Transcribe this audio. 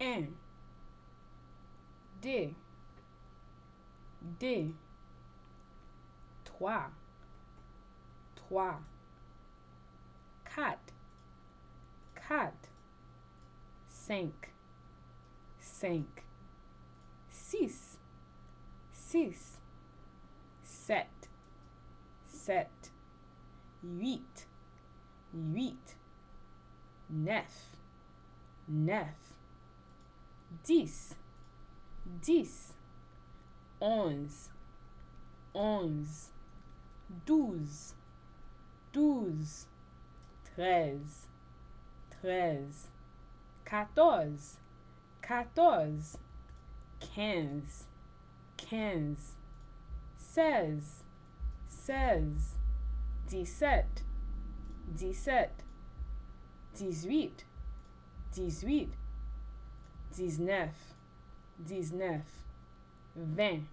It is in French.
un, deux, trois, quatre, cinq, six, sept, huit, neuf, dix, onze, douze, treize, quatorze, quinze, seize, 17, 18, 19, 20,